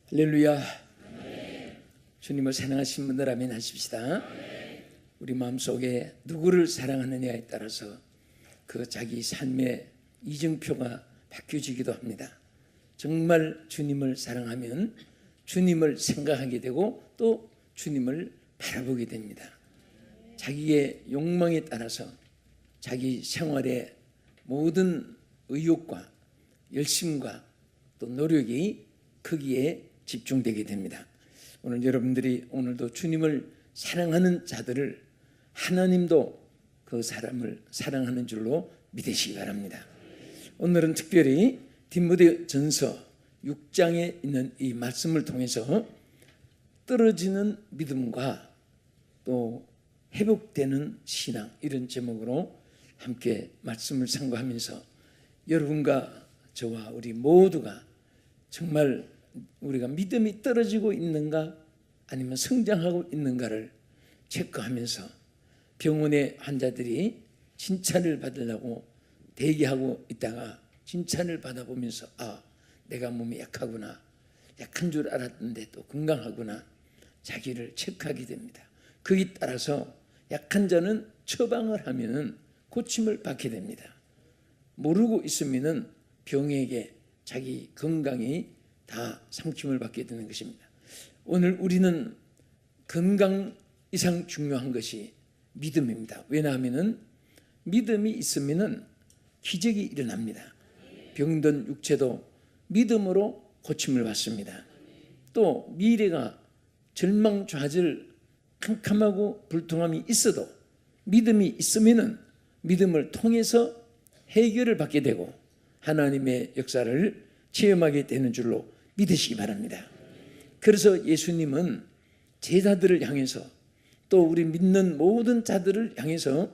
할렐루야. 주님을 사랑하신 분들 아멘 하십시다. 우리 마음속에 누구를 사랑하느냐에 따라서 그 자기 삶의 이정표가 바뀌어지기도 합니다. 정말 주님을 사랑하면 주님을 생각하게 되고 또 주님을 바라보게 됩니다. 자기의 욕망에 따라서 자기 생활의 모든 의욕과 열심과 또 노력이 거기에 집중되게 됩니다. 오늘 여러분들이 오늘도 주님을 사랑하는 자들을 하나님도 그 사람을 사랑하는 줄로 믿으시기 바랍니다. 오늘은 특별히 디모데전서 6장에 있는 이 말씀을 통해서 떨어지는 믿음과 또 회복되는 신앙, 이런 제목으로 함께 말씀을 상고하면서 여러분과 저와 우리 모두가 정말 우리가 믿음이 떨어지고 있는가 아니면 성장하고 있는가를 체크하면서 병원의 환자들이 진찰을 받으려고 대기하고 있다가 진찰을 받아보면서 내가 몸이 약하구나, 약한 줄 알았는데 또 건강하구나, 자기를 체크하게 됩니다. 거기에 따라서 약한 자는 처방을 하면 고침을 받게 됩니다. 모르고 있으면 병에게 자기 건강이 다 상침을 받게 되는 것입니다. 오늘 우리는 건강 이상 중요한 것이 믿음입니다. 왜냐하면 믿음이 있으면 기적이 일어납니다. 병든 육체도 믿음으로 고침을 받습니다. 또 미래가 절망좌절 캄캄하고 불통함이 있어도 믿음이 있으면 믿음을 통해서 해결을 받게 되고 하나님의 역사를 체험하게 되는 줄로 믿으시기 바랍니다. 그래서 예수님은 제자들을 향해서 또 우리 믿는 모든 자들을 향해서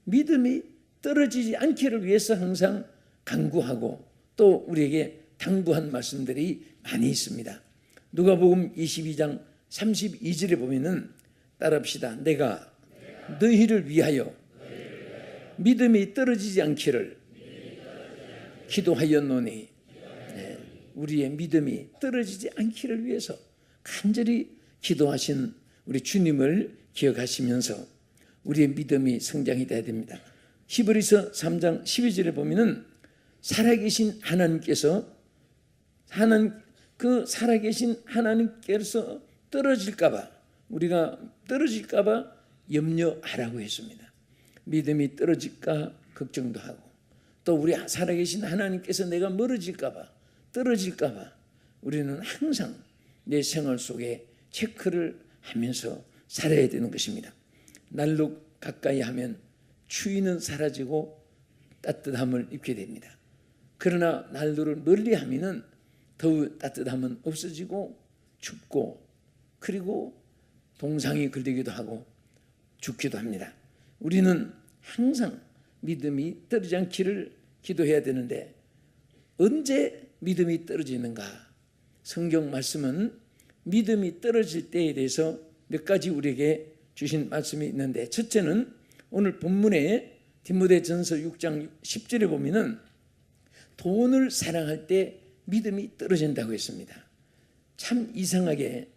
믿음이 떨어지지 않기를 위해서 항상 간구하고 또 우리에게 당부한 말씀들이 많이 있습니다. 누가복음 22장 32절에 보면은 따라합시다. 내가 너희를 위하여 믿음이 떨어지지 않기를 기도하였노니, 우리의 믿음이 떨어지지 않기를 위해서 간절히 기도하신 우리 주님을 기억하시면서 우리의 믿음이 성장이 돼야 됩니다. 히브리서 3장 12절에 보면은 살아계신 하나님께서 그 살아계신 하나님께서 떨어질까봐, 우리가 떨어질까봐 염려하라고 했습니다. 믿음이 떨어질까 걱정도 하고 또 우리 살아계신 하나님께서 내가 멀어질까봐, 떨어질까봐 우리는 항상 내 생활 속에 체크를 하면서 살아야 되는 것입니다. 날로 가까이 하면 추위는 사라지고 따뜻함을 입게 됩니다. 그러나 난로를 멀리 하면 더욱 따뜻함은 없어지고 춥고 그리고 동상이 걸리기도 하고 죽기도 합니다. 우리는 항상 믿음이 떨어지지 않기를 기도해야 되는데 언제 믿음이 떨어지는가? 성경 말씀은 믿음이 떨어질 때에 대해서 몇 가지 우리에게 주신 말씀이 있는데, 첫째는 오늘 본문에 디모데전서 6장 10절에 보면은 돈을 사랑할 때 믿음이 떨어진다고 했습니다. 참 이상하게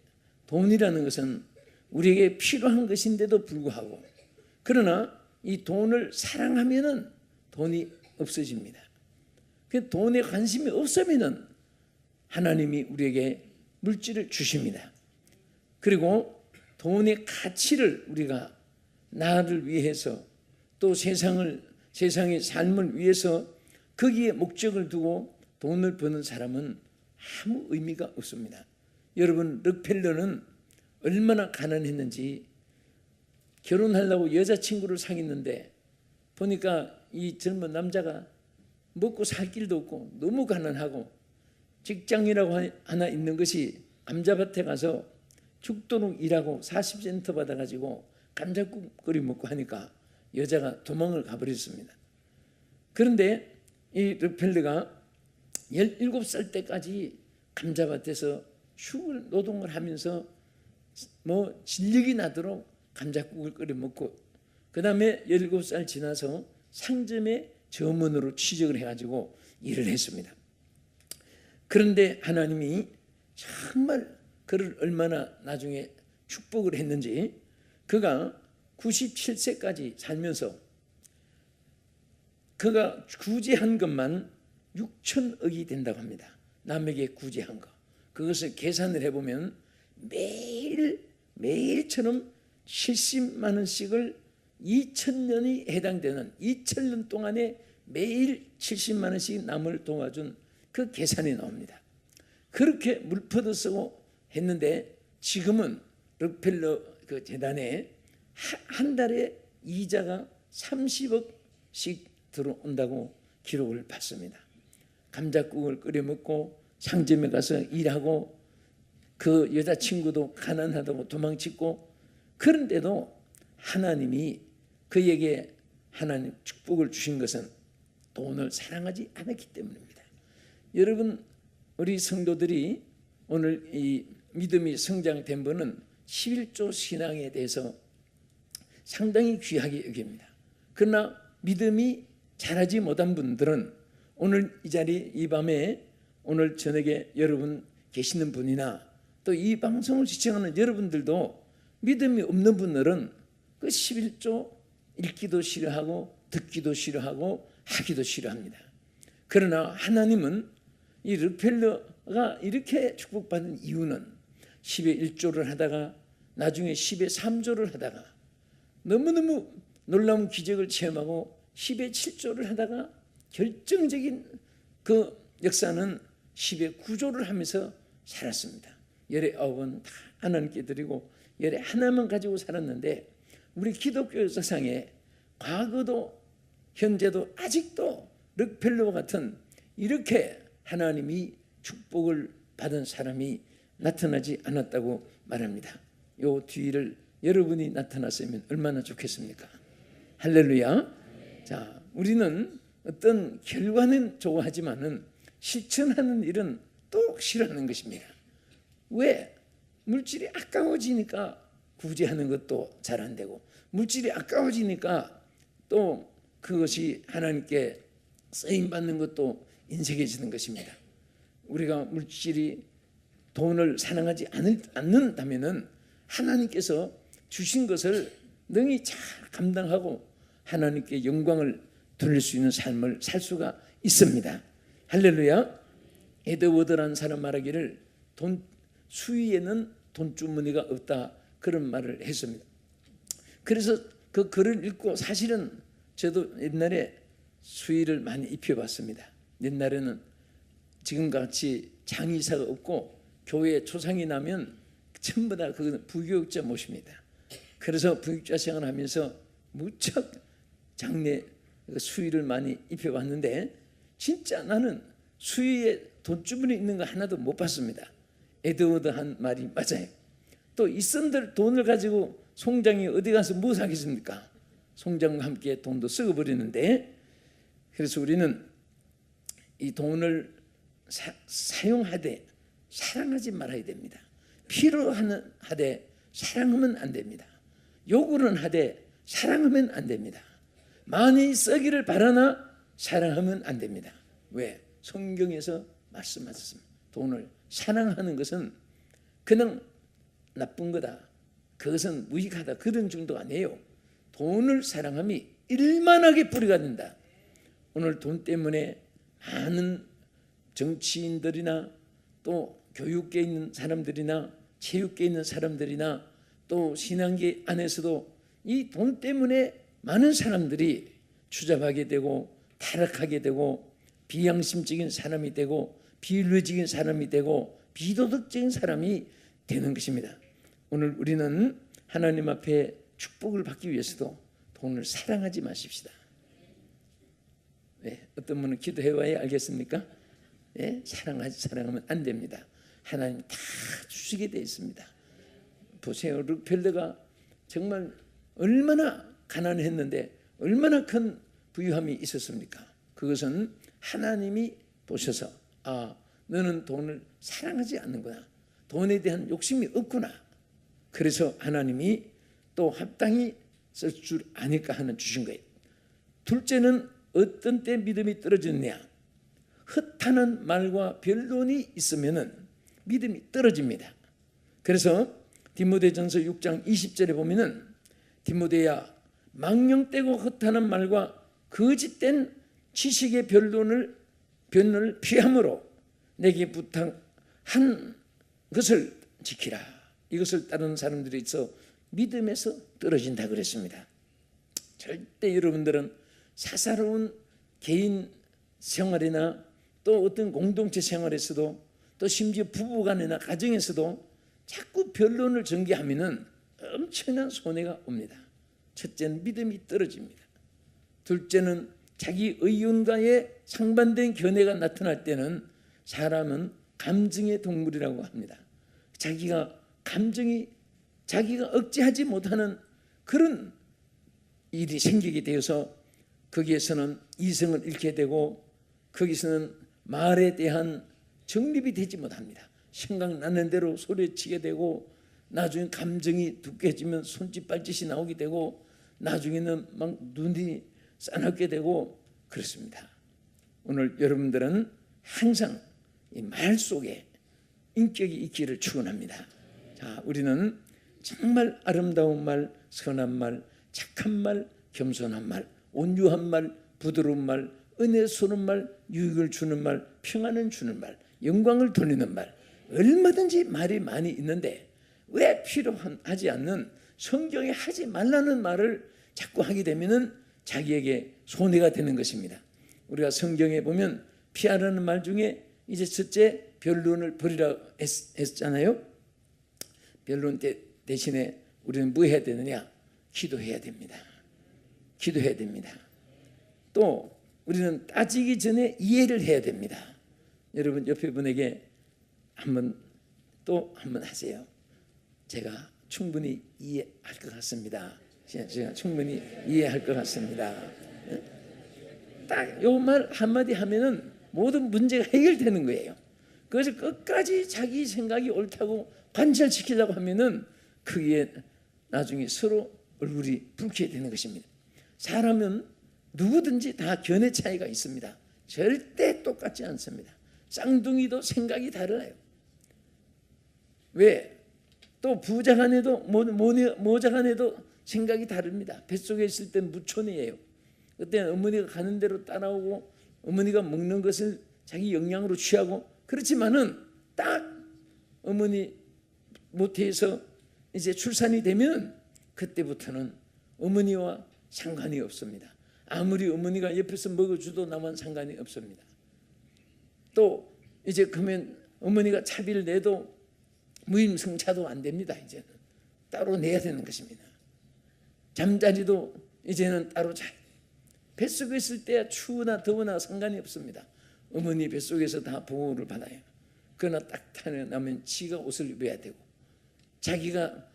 돈이라는 것은 우리에게 필요한 것인데도 불구하고 그러나 이 돈을 사랑하면은 돈이 없어집니다. 그 돈에 관심이 없으면 하나님이 우리에게 물질을 주십니다. 그리고 돈의 가치를 우리가 나를 위해서 또 세상의 삶을 위해서 거기에 목적을 두고 돈을 버는 사람은 아무 의미가 없습니다. 여러분, 록펠러는 얼마나 가난했는지 결혼하려고 여자친구를 사귀었는데 보니까 이 젊은 남자가 먹고 살 길도 없고 너무 가난하고 직장이라고 하나 있는 것이 감자밭에 가서 죽도록 일하고 40센트 받아가지고 감자국 끓여 먹고 하니까 여자가 도망을 가버렸습니다. 그런데 이 록펠러가 17살 때까지 감자밭에서 죽을 노동을 하면서 진력이 나도록 감자국을 끓여 먹고 그 다음에 17살 지나서 상점의 점원으로 취직을 해가지고 일을 했습니다. 그런데 하나님이 정말 그를 얼마나 나중에 축복을 했는지, 그가 97세까지 살면서 그가 구제한 것만 6천억이 된다고 합니다. 남에게 구제한 거. 그것을 계산을 해보면 매일처럼 70만 원씩을 2000년이 해당되는 2000년 동안에 매일 70만 원씩 남을 도와준 그 계산이 나옵니다. 그렇게 물퍼도 쓰고 했는데 지금은 록펠러 그 재단에 한 달에 이자가 30억씩 들어온다고 기록을 받습니다. 감자국을 끓여 먹고 상점에 가서 일하고 그 여자친구도 가난하다고 도망치고, 그런데도 하나님이 그에게 하나님 축복을 주신 것은 돈을 사랑하지 않았기 때문입니다. 여러분, 우리 성도들이 오늘 이 믿음이 성장된 분은 11조 신앙에 대해서 상당히 귀하게 여깁니다. 그러나 믿음이 자라지 못한 분들은 오늘 이 자리 이 밤에 오늘 저녁에 여러분 계시는 분이나 또 이 방송을 시청하는 여러분들도 믿음이 없는 분들은 그 11조 읽기도 싫어하고 듣기도 싫어하고 하기도 싫어합니다. 그러나 하나님은 이 록펠러가 이렇게 축복받은 이유는 10의 1조를 하다가 나중에 10의 3조를 하다가 너무너무 놀라운 기적을 체험하고 10의 7조를 하다가 결정적인 그 역사는 10의 9조를 하면서 살았습니다. 열의 9은 다 하나님께 드리고 열의 하나만 가지고 살았는데, 우리 기독교 역사상에 과거도 현재도 아직도 록펠러와 같은 이렇게 하나님이 축복을 받은 사람이 나타나지 않았다고 말합니다. 요 뒤를 여러분이 나타났으면 얼마나 좋겠습니까? 할렐루야. 자, 우리는 어떤 결과는 좋아하지만은 실천하는 일은 또 싫어하는 것입니다. 왜? 물질이 아까워지니까 구제하는 것도 잘 안 되고, 물질이 아까워지니까 또 그것이 하나님께 쓰임 받는 것도 인색해지는 것입니다. 우리가 물질이 돈을 사랑하지 않는다면은 하나님께서 주신 것을 능히 잘 감당하고 하나님께 영광을 돌릴 수 있는 삶을 살 수가 있습니다. 할렐루야. 에드워드라는 사람 말하기를 수위에는 돈주머니가 없다, 그런 말을 했습니다. 그래서 그 글을 읽고 사실은 저도 옛날에 수의를 많이 입혀봤습니다. 옛날에는 지금같이 장의사가 없고 교회 초상이 나면 전부 다 그건 부교육자 모십니다. 그래서 부교육자 생활을 하면서 무척 장례 수의를 많이 입혀봤는데 진짜 나는 수의에 돈주머니 있는 거 하나도 못 봤습니다. 에드워드 한 말이 맞아요. 또 이선들 돈을 가지고 송장이 어디 가서 뭐 사겠습니까? 송장과 함께 돈도 쓰고 버리는데, 그래서 우리는 이 돈을 사용하되 사랑하지 말아야 됩니다. 필요하되 사랑하면 안 됩니다. 요구는 하되 사랑하면 안 됩니다. 많이 쓰기를 바라나 사랑하면 안 됩니다. 왜? 성경에서 말씀하셨습니다. 돈을 사랑하는 것은 그냥 나쁜 거다, 그것은 무익하다, 그런 정도가 아니에요. 돈을 사랑함이 일만하게 뿌리가 된다. 오늘 돈 때문에 많은 정치인들이나 또 교육계에 있는 사람들이나 체육계에 있는 사람들이나 또 신앙계 안에서도 이 돈 때문에 많은 사람들이 추잡하게 되고 타락하게 되고 비양심적인 사람이 되고 비윤리적인 사람이 되고 비도덕적인 사람이 되는 것입니다. 오늘 우리는 하나님 앞에 축복을 받기 위해서도 돈을 사랑하지 마십시다. 네, 어떤 분은 기도해봐야 알겠습니까? 네, 사랑하면 안 됩니다. 하나님 다 주시게 되어 있습니다. 보세요, 록펠러가 정말 얼마나 가난했는데 얼마나 큰 부유함이 있었습니까? 그것은 하나님이 보셔서 너는 돈을 사랑하지 않는구나, 돈에 대한 욕심이 없구나, 그래서 하나님이 또 합당히 쓸 줄 아니까 하는 주신 거예요. 둘째는 어떤 때 믿음이 떨어졌냐? 헛하는 말과 변론이 있으면은 믿음이 떨어집니다. 그래서 디모데전서 6장 20절에 보면은 디모데야 망령되고 허탄한 말과 거짓된 지식의 변론을 피함으로 내게 부탁한 것을 지키라. 이것을 따르는 사람들이 있어 믿음에서 떨어진다 그랬습니다. 절대 여러분들은 사사로운 개인 생활이나 또 어떤 공동체 생활에서도 또 심지어 부부간이나 가정에서도 자꾸 변론을 전개하면은 엄청난 손해가 옵니다. 첫째는 믿음이 떨어집니다. 둘째는 자기 의견과의 상반된 견해가 나타날 때는 사람은 감정의 동물이라고 합니다. 자기가 억제하지 못하는 그런 일이 생기게 되어서 거기에서는 이성을 잃게 되고 거기서는 말에 대한 정립이 되지 못합니다. 생각나는 대로 소리치게 되고 나중에 감정이 두께지면 손짓 발짓이 나오게 되고 나중에는 막 눈이 싸납게 되고 그렇습니다. 오늘 여러분들은 항상 이 말 속에 인격이 있기를 축원합니다. 자, 우리는 정말 아름다운 말, 선한 말, 착한 말, 겸손한 말, 온유한 말, 부드러운 말, 은혜스러운 말, 유익을 주는 말, 평안을 주는 말, 영광을 돌리는 말, 얼마든지 말이 많이 있는데 왜 필요하지 않는 성경에 하지 말라는 말을 자꾸 하게 되면은 자기에게 손해가 되는 것입니다. 우리가 성경에 보면 피하라는 말 중에 이제 첫째 변론을 버리라 했잖아요. 변론 대신에 우리는 뭐 해야 되느냐? 기도해야 됩니다. 기도해야 됩니다. 또 우리는 따지기 전에 이해를 해야 됩니다. 여러분 옆에 분에게 한번 하세요. 제가 충분히 이해할 것 같습니다. 제가 충분히 이해할 것 같습니다. 딱 요 말 한마디 하면은 모든 문제가 해결되는 거예요. 그래서 끝까지 자기 생각이 옳다고 관철시키려고 하면은 그게 나중에 서로 얼굴이 붉게 되는 것입니다. 사람은 누구든지 다 견해 차이가 있습니다. 절대 똑같지 않습니다. 쌍둥이도 생각이 달라요. 왜? 또 부자간에도 모자간에도 생각이 다릅니다. 뱃속에 있을 땐 무촌이에요. 그때 어머니가 가는 대로 따라오고 어머니가 먹는 것을 자기 영양으로 취하고 그렇지만은 딱 어머니 모태에서 이제 출산이 되면 그때부터는 어머니와 상관이 없습니다. 아무리 어머니가 옆에서 먹어줘도 나만 상관이 없습니다. 또 이제 그러면 어머니가 차비를 내도 무임승차도 안 됩니다. 이제는 따로 내야 되는 것입니다. 잠자리도 이제는 따로 자요. 뱃속에 있을 때야 추우나 더우나 상관이 없습니다. 어머니 뱃속에서 다 보호를 받아요. 그러나 딱 태어나면 지가 옷을 입어야 되고 자기가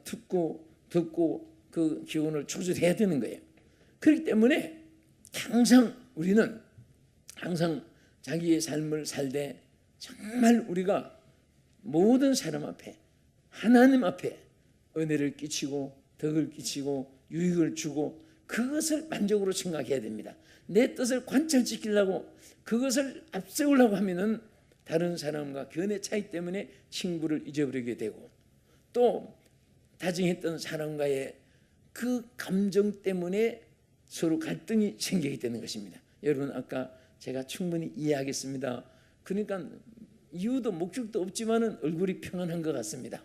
덥고 그 기온을 조절해야 되는 거예요. 그렇기 때문에 우리는 항상 자기의 삶을 살되 정말 우리가 모든 사람 앞에 하나님 앞에 은혜를 끼치고 덕을 끼치고 유익을 주고 그것을 만족으로 생각해야 됩니다. 내 뜻을 관철시키려고 그것을 앞세우려고 하면은 다른 사람과 견해 차이 때문에 친구를 잊어버리게 되고 또 다정했던 사람과의 그 감정 때문에 서로 갈등이 생기게 되는 것입니다. 여러분 아까 제가 충분히 이해하겠습니다. 그러니까 이유도 목적도 없지만은 얼굴이 평안한 것 같습니다.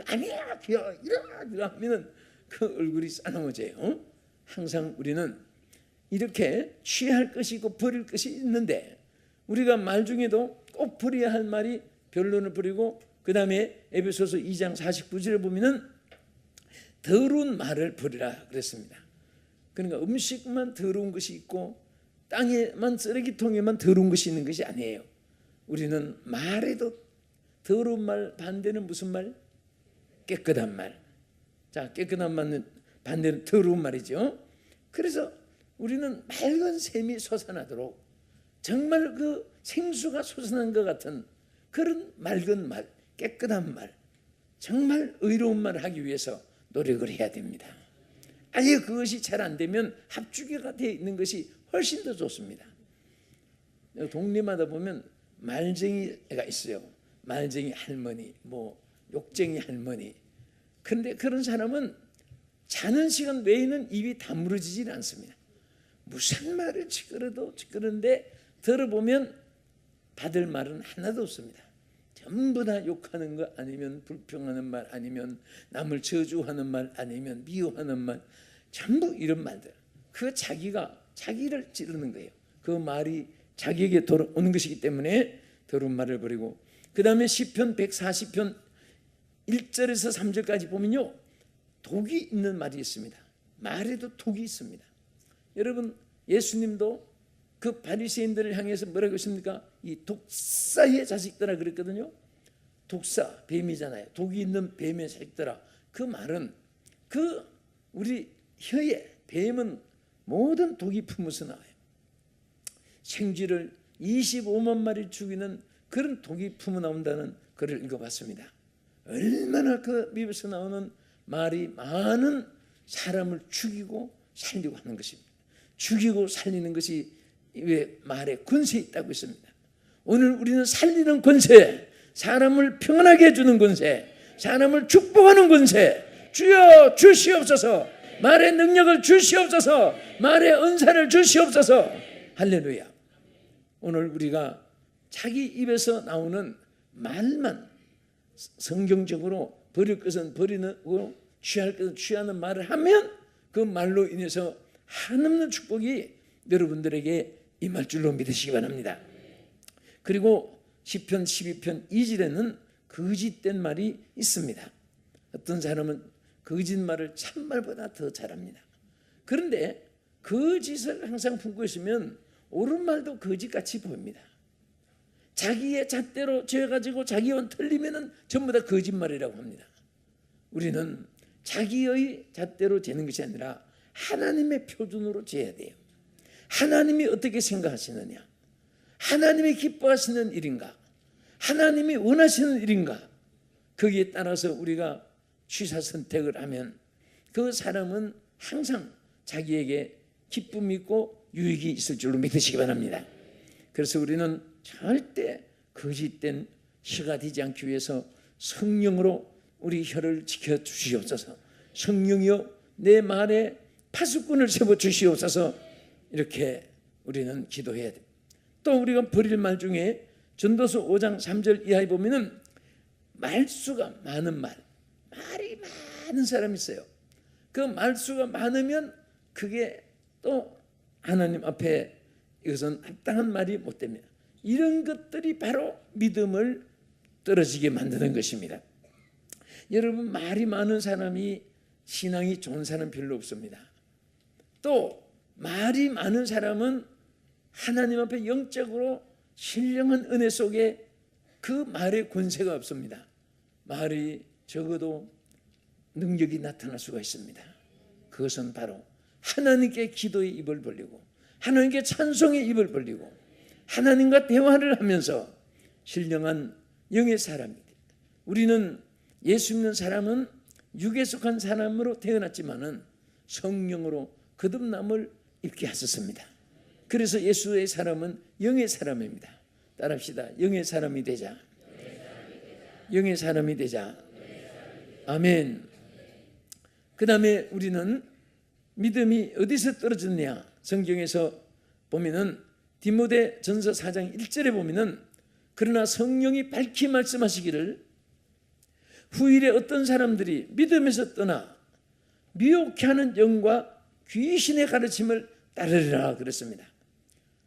아니야 이러 하면은 그 얼굴이 싸나워져요. 항상 우리는 이렇게 취할 것이 있고 버릴 것이 있는데 우리가 말 중에도 꼭 버려야 할 말이 변론을 버리고 그 다음에 에베소서 2장 49절에 보면은 더러운 말을 버리라 그랬습니다. 그러니까 음식만 더러운 것이 있고 땅에만 쓰레기통에만 더러운 것이 있는 것이 아니에요. 우리는 말에도 더러운 말 반대는 무슨 말? 깨끗한 말. 자, 깨끗한 말은 반대는 더러운 말이죠. 그래서 우리는 맑은 샘이 솟아나도록 정말 그 생수가 솟아난 것 같은 그런 맑은 말, 깨끗한 말, 정말 의로운 말을 하기 위해서 노력을 해야 됩니다. 아예 그것이 잘 안 되면 합주개가 되어 있는 것이 훨씬 더 좋습니다. 동네마다 보면 말쟁이가 있어요. 말쟁이 할머니, 욕쟁이 할머니. 그런데 그런 사람은 자는 시간 외에는 입이 다물어지질 않습니다. 무슨 말을 찌그러는데 들어보면 받을 말은 하나도 없습니다. 전부 다 욕하는 거, 아니면 불평하는 말, 아니면 남을 저주하는 말, 아니면 미워하는 말, 전부 이런 말들. 그 자기를 찌르는 거예요. 그 말이 자기에게 돌아오는 것이기 때문에 더러운 말을 버리고. 그 다음에 시편 140편 1절에서 3절까지 보면요, 독이 있는 말이 있습니다. 말에도 독이 있습니다. 여러분, 예수님도 그 바리새인들을 향해서 뭐라고 했습니까? 이 독사의 자식들아 그랬거든요. 독사, 뱀이잖아요. 독이 있는 뱀의 자식들아. 그 말은 그 우리 혀에 뱀은 모든 독이 품어서 나와요. 생쥐를 25만 마리 죽이는 그런 독이 품어 나온다는 글을 읽어봤습니다. 얼마나 그 입에서 나오는 말이 많은 사람을 죽이고 살리고 하는 것입니다. 죽이고 살리는 것이 왜 말에 권세 있다고 했습니다. 오늘 우리는 살리는 권세, 사람을 평안하게 해주는 권세, 사람을 축복하는 권세, 주여 주시옵소서, 말의 능력을 주시옵소서, 말의 은사를 주시옵소서. 할렐루야. 오늘 우리가 자기 입에서 나오는 말만 성경적으로 버릴 것은 버리고 취할 것은 취하는 말을 하면 그 말로 인해서 한없는 축복이 여러분들에게 임할 줄로 믿으시기 바랍니다. 그리고 시편 12편 2절에는 거짓된 말이 있습니다. 어떤 사람은 거짓말을 참말보다 더 잘합니다. 그런데 거짓을 항상 품고 있으면 옳은 말도 거짓같이 보입니다. 자기의 잣대로 죄가지고 자기와 틀리면 전부 다 거짓말이라고 합니다. 우리는 자기의 잣대로 재는 것이 아니라 하나님의 표준으로 재야 돼요. 하나님이 어떻게 생각하시느냐, 하나님이 기뻐하시는 일인가, 하나님이 원하시는 일인가, 거기에 따라서 우리가 취사 선택을 하면 그 사람은 항상 자기에게 기쁨이 있고 유익이 있을 줄로 믿으시기 바랍니다. 그래서 우리는 절대 거짓된 혀가 되지 않기 위해서 성령으로 우리 혀를 지켜주시옵소서. 성령이여 내 말에 파수꾼을 세워주시옵소서. 이렇게 우리는 기도해야 됩니다. 또 우리가 버릴 말 중에 전도서 5장 3절 이하에 보면은 말수가 많은 말이 많은 사람이 있어요. 그 말수가 많으면 그게 또 하나님 앞에 이것은 합당한 말이 못 됩니다. 이런 것들이 바로 믿음을 떨어지게 만드는 것입니다. 여러분, 말이 많은 사람이 신앙이 좋은 사람 별로 없습니다. 또 말이 많은 사람은 하나님 앞에 영적으로 신령한 은혜 속에 그 말의 권세가 없습니다. 말이 적어도 능력이 나타날 수가 있습니다. 그것은 바로 하나님께 기도의 입을 벌리고 하나님께 찬송의 입을 벌리고 하나님과 대화를 하면서 신령한 영의 사람입니다. 우리는 예수 믿는 사람은 육에 속한 사람으로 태어났지만은 성령으로 거듭남을 입게 하셨습니다. 그래서 예수의 사람은 영의 사람입니다. 따라합시다. 영의 사람이 되자. 영의 사람이 되자. 아멘. 그 다음에 우리는 믿음이 어디서 떨어졌냐? 성경에서 보면은 디모데 전서 4장 1절에 보면은 그러나 성령이 밝히 말씀하시기를 후일에 어떤 사람들이 믿음에서 떠나 미혹해 하는 영과 귀신의 가르침을 따르리라 그랬습니다.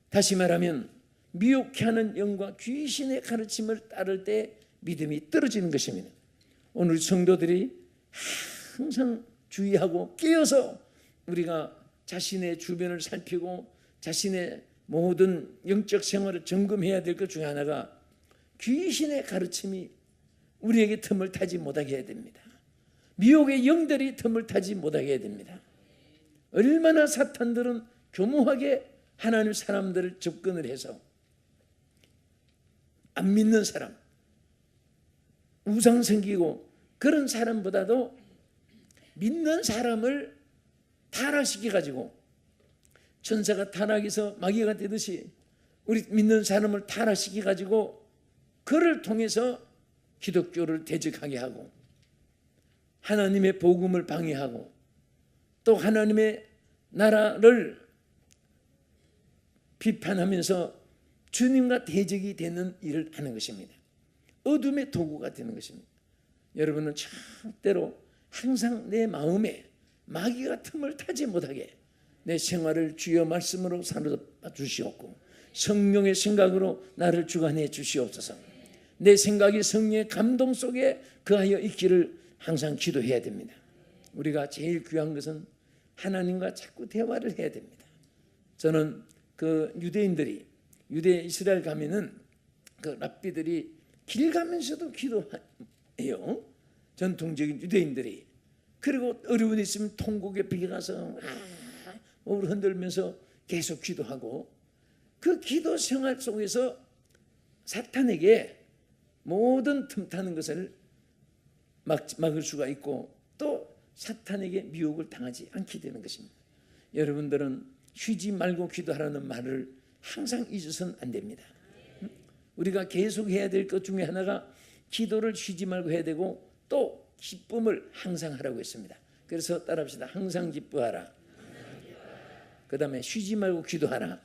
다시 말하면 미혹해 하는 영과 귀신의 가르침을 따를 때 믿음이 떨어지는 것입니다. 오늘 성도들이 항상 주의하고 깨어서 우리가 자신의 주변을 살피고 자신의 모든 영적 생활을 점검해야 될 것 중에 하나가 귀신의 가르침이 우리에게 틈을 타지 못하게 해야 됩니다. 미혹의 영들이 틈을 타지 못하게 해야 됩니다. 얼마나 사탄들은 교묘하게 하나님 사람들을 접근을 해서 안 믿는 사람, 우상 생기고 그런 사람보다도 믿는 사람을 타락시켜가지고 천사가 타락해서 마귀가 되듯이 우리 믿는 사람을 타락시켜가지고 그를 통해서 기독교를 퇴직하게 하고 하나님의 복음을 방해하고 또 하나님의 나라를 비판하면서 주님과 대적이 되는 일을 하는 것입니다. 어둠의 도구가 되는 것입니다. 여러분은 절대로 항상 내 마음에 마귀가 틈을 타지 못하게 내 생활을 주여 말씀으로 사로잡아 주시옵고 성령의 생각으로 나를 주관해 주시옵소서. 내 생각이 성령의 감동 속에 거하여 있기를 항상 기도해야 됩니다. 우리가 제일 귀한 것은 하나님과 자꾸 대화를 해야 됩니다. 저는 그 유대인들이 유대 이스라엘 가면은 그 랍비들이 길 가면서도 기도해요. 전통적인 유대인들이. 그리고 어려운 일 있으면 통곡에 비가서 몸을 흔들면서 계속 기도하고 그 기도 생활 속에서 사탄에게 모든 틈타는 것을 막을 수가 있고 또 사탄에게 미혹을 당하지 않게 되는 것입니다. 여러분들은 쉬지 말고 기도하라는 말을 항상 잊어서는 안 됩니다. 우리가 계속 해야 될 것 중에 하나가 기도를 쉬지 말고 해야 되고 또 기쁨을 항상 하라고 했습니다. 그래서 따라합시다. 항상 기뻐하라. 그 다음에 쉬지 말고 기도하라.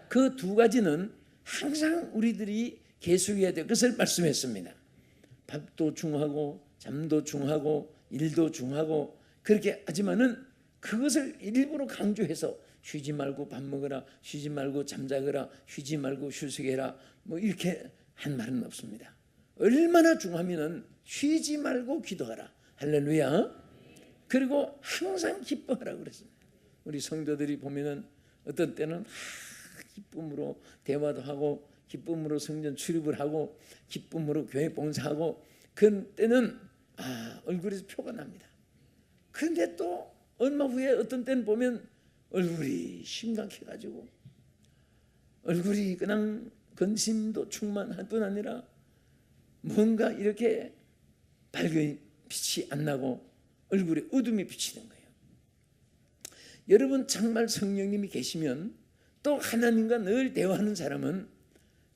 그 두 가지는 항상 우리들이 계속해야 될 것을 말씀했습니다. 밥도 중하고 잠도 중하고 일도 중하고 그렇게 하지만은 그것을 일부러 강조해서 쉬지 말고 밥 먹으라, 쉬지 말고 잠자거라, 쉬지 말고 휴식해라 뭐 이렇게 한 말은 없습니다. 얼마나 중하면은 쉬지 말고 기도하라. 할렐루야. 그리고 항상 기뻐하라 그랬습니다. 우리 성도들이 보면은 어떤 때는 기쁨으로 대화도 하고 기쁨으로 성전 출입을 하고 기쁨으로 교회 봉사하고 그 때는 얼굴에서 표가 납니다. 그런데 또 얼마 후에 어떤 때는 보면 얼굴이 심각해가지고 얼굴이 그냥 근심도 충만할 뿐 아니라 뭔가 이렇게 밝은 빛이 안 나고 얼굴에 어둠이 비치는 거예요. 여러분 정말 성령님이 계시면 또 하나님과 늘 대화하는 사람은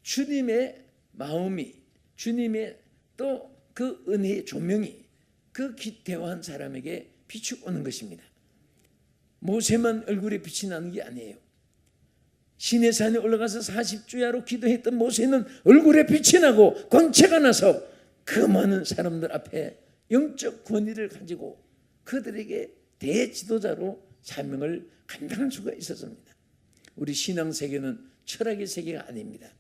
주님의 마음이 주님의 또 그 은혜의 조명이 그 대화한 사람에게 빛이 오는 것입니다. 모세만 얼굴에 빛이 나는 게 아니에요. 시내산에 올라가서 40주야로 기도했던 모세는 얼굴에 빛이 나고 광채가 나서 그 많은 사람들 앞에 영적 권위를 가지고 그들에게 대지도자로 사명을 감당할 수가 있었습니다. 우리 신앙 세계는 철학의 세계가 아닙니다.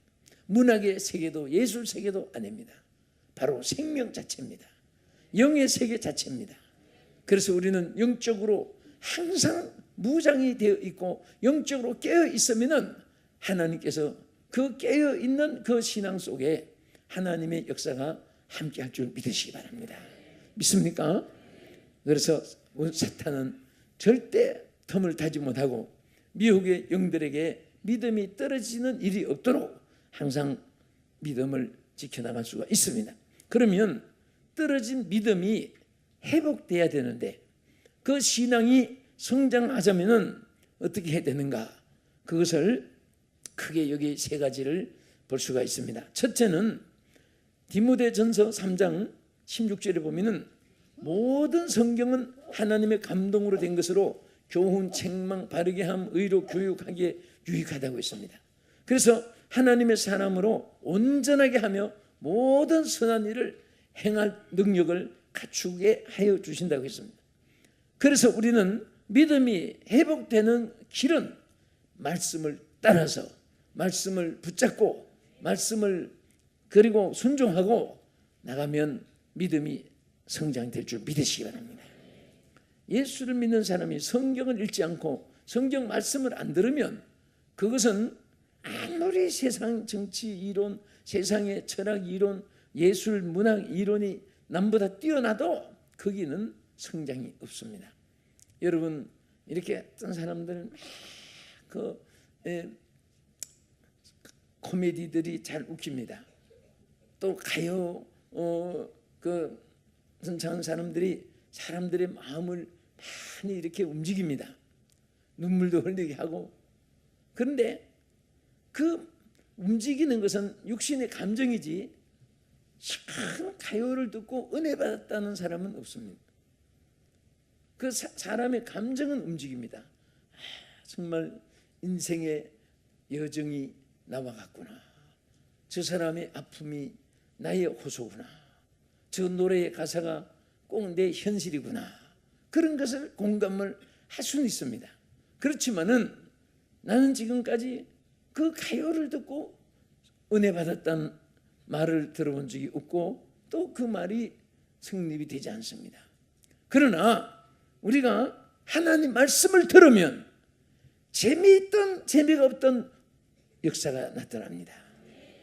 문학의 세계도 예술 세계도 아닙니다. 바로 생명 자체입니다. 영의 세계 자체입니다. 그래서 우리는 영적으로 항상 무장이 되어 있고 영적으로 깨어 있으면은 하나님께서 그 깨어 있는 그 신앙 속에 하나님의 역사가 함께 할 줄 믿으시기 바랍니다. 믿습니까? 그래서 사탄은 절대 틈을 타지 못하고 미혹의 영들에게 믿음이 떨어지는 일이 없도록 항상 믿음을 지켜나갈 수가 있습니다. 그러면 떨어진 믿음이 회복돼야 되는데 그 신앙이 성장하자면은 어떻게 해야 되는가? 그것을 크게 여기 세 가지를 볼 수가 있습니다. 첫째는 디모데전서 3장 16절에 보면은 모든 성경은 하나님의 감동으로 된 것으로 교훈, 책망, 바르게 함, 의로 교육하기에 유익하다고 했습니다. 그래서 하나님의 사람으로 온전하게 하며 모든 선한 일을 행할 능력을 갖추게 하여 주신다고 했습니다. 그래서 우리는 믿음이 회복되는 길은 말씀을 따라서 말씀을 붙잡고 말씀을 그리고 순종하고 나가면 믿음이 성장될 줄 믿으시기 바랍니다. 예수를 믿는 사람이 성경을 읽지 않고 성경 말씀을 안 들으면 그것은 아무리 세상 정치 이론, 세상의 철학 이론, 예술 문학 이론이 남보다 뛰어나도 거기는 성장이 없습니다. 여러분 이렇게 어떤 사람들은 코미디들이 잘 웃깁니다. 또 가요 선창한 사람들이 사람들의 마음을 많이 이렇게 움직입니다. 눈물도 흘리게 하고. 그런데 그 움직이는 것은 육신의 감정이지 큰 가요를 듣고 은혜 받았다는 사람은 없습니다. 그 사람의 감정은 움직입니다. 정말 인생의 여정이 나와 같구나. 저 사람의 아픔이 나의 호소구나. 저 노래의 가사가 꼭 내 현실이구나. 그런 것을 공감을 할 수는 있습니다. 그렇지만은 나는 지금까지 그 가요를 듣고 은혜 받았다는 말을 들어본 적이 없고 또 그 말이 성립이 되지 않습니다. 그러나 우리가 하나님 말씀을 들으면 재미있던 재미가 없던 역사가 나타납니다.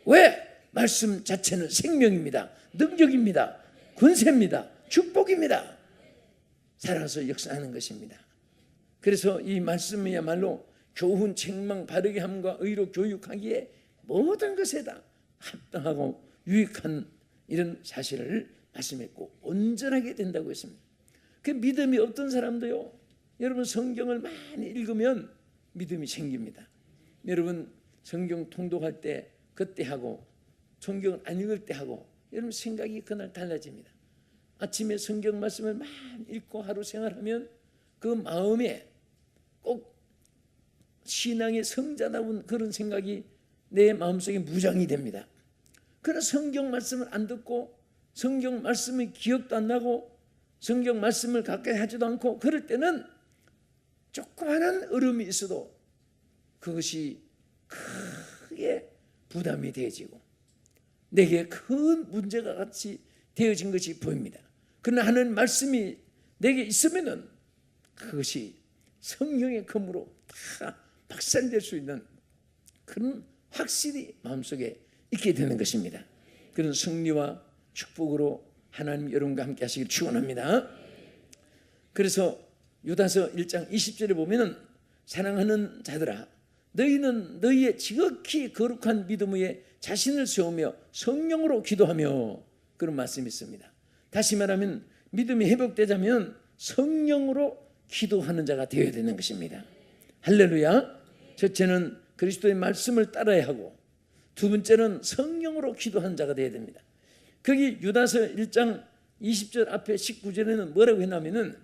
왜? 말씀 자체는 생명입니다. 능력입니다. 권세입니다. 축복입니다. 살아서 역사하는 것입니다. 그래서 이 말씀이야말로 교훈, 책망, 바르게 함과 의로 교육하기에 모든 것에다 합당하고 유익한 이런 사실을 말씀했고 온전하게 된다고 했습니다. 그 믿음이 없던 사람도요, 여러분 성경을 많이 읽으면 믿음이 생깁니다. 여러분 성경 통독할 때 그때 하고 성경을 안 읽을 때 하고 여러분 생각이 그날 달라집니다. 아침에 성경 말씀을 많이 읽고 하루 생활하면 그 마음에 꼭 신앙의 성자다운 그런 생각이 내 마음속에 무장이 됩니다. 그러나 성경 말씀을 안 듣고 성경 말씀의 기억도 안 나고 성경 말씀을 가까이 하지도 않고 그럴 때는 조그마한 얼음이 있어도 그것이 크게 부담이 되어지고 내게 큰 문제가 같이 되어진 것이 보입니다. 그러나 하나님 말씀이 내게 있으면은 그것이 성령의 검으로 다 박살낼 수 있는 그런 확실히 마음속에 있게 되는 것입니다. 그런 승리와 축복으로 하나님 여러분과 함께 하시길 축원합니다. 그래서 유다서 1장 20절에 보면은 사랑하는 자들아 너희는 너희의 지극히 거룩한 믿음 위에 자신을 세우며 성령으로 기도하며 그런 말씀이 있습니다. 다시 말하면 믿음이 회복되자면 성령으로 기도하는 자가 되어야 되는 것입니다. 할렐루야. 첫째는 그리스도의 말씀을 따라야 하고 두 번째는 성령으로 기도하는 자가 되어야 됩니다. 거기 유다서 1장 20절 앞에 19절에는 뭐라고 했냐면은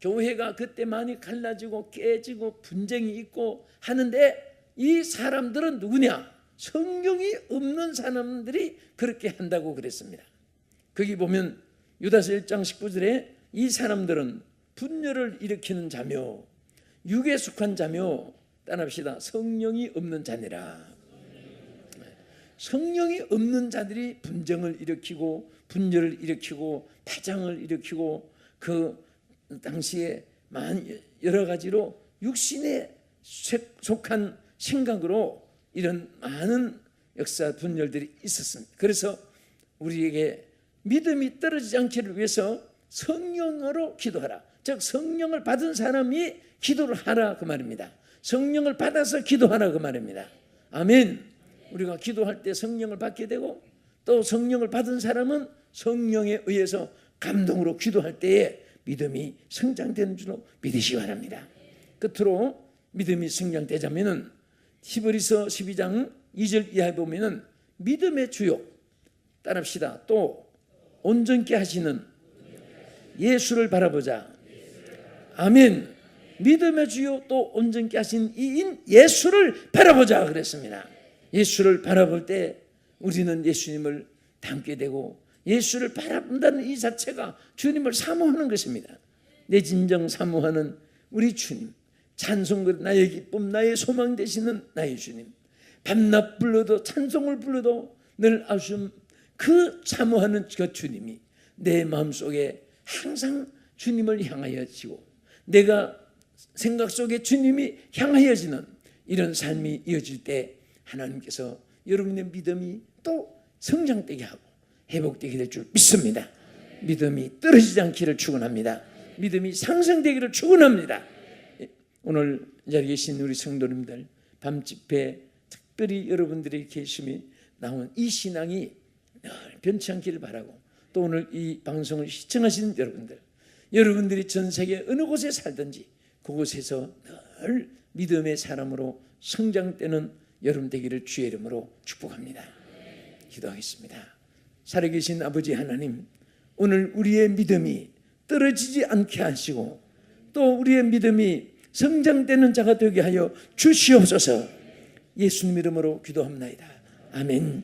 교회가 그때 많이 갈라지고 깨지고 분쟁이 있고 하는데 이 사람들은 누구냐? 성령이 없는 사람들이 그렇게 한다고 그랬습니다. 거기 보면 유다서 1장 19절에 이 사람들은 분열을 일으키는 자며 육에 속한 자며 따라합시다. 성령이 없는 자니라. 성령이 없는 자들이 분쟁을 일으키고 분열을 일으키고 파장을 일으키고 그 당시에 여러 가지로 육신에 속한 생각으로 이런 많은 역사 분열들이 있었습니다. 그래서 우리에게 믿음이 떨어지지 않기를 위해서 성령으로 기도하라. 즉 성령을 받은 사람이 기도를 하라 그 말입니다. 성령을 받아서 기도하라 그 말입니다. 아멘. 우리가 기도할 때 성령을 받게 되고 또 성령을 받은 사람은 성령에 의해서 감동으로 기도할 때에 믿음이 성장되는 줄로 믿으시기 바랍니다. 끝으로 믿음이 성장되자면은 히브리서 12장 2절 이하에 보면은 믿음의 주요 따라합시다. 또 온전케 하시는 예수를 바라보자. 아멘. 믿음의 주요 또 온전케 하신 이인 예수를 바라보자 그랬습니다. 예수를 바라볼 때 우리는 예수님을 닮게 되고 예수를 바라본다는 이 자체가 주님을 사모하는 것입니다. 내 진정 사모하는 우리 주님, 찬송을 나의 기쁨 나의 소망 되시는 나의 주님, 밤낮 불러도 찬송을 불러도 늘 아쉬움 그 사모하는 그 주님이 내 마음속에 항상 주님을 향하여지고 내가 생각 속에 주님이 향하여지는 이런 삶이 이어질 때 하나님께서 여러분의 믿음이 또 성장되게 하고 회복되게 될 줄 믿습니다. 믿음이 떨어지지 않기를 축원합니다. 믿음이 상승되기를 축원합니다. 오늘 이 자리에 계신 우리 성도님들 밤집회 특별히 여러분들의 계심이 나온 이 신앙이 늘 변치 않기를 바라고 또 오늘 이 방송을 시청하시는 여러분들이 전 세계 어느 곳에 살든지 그곳에서 늘 믿음의 사람으로 성장되는 여러분 되기를 주의 이름으로 축복합니다. 기도하겠습니다. 살아계신 아버지 하나님, 오늘 우리의 믿음이 떨어지지 않게 하시고 또 우리의 믿음이 성장되는 자가 되게 하여 주시옵소서. 예수님 이름으로 기도합니다. 아멘.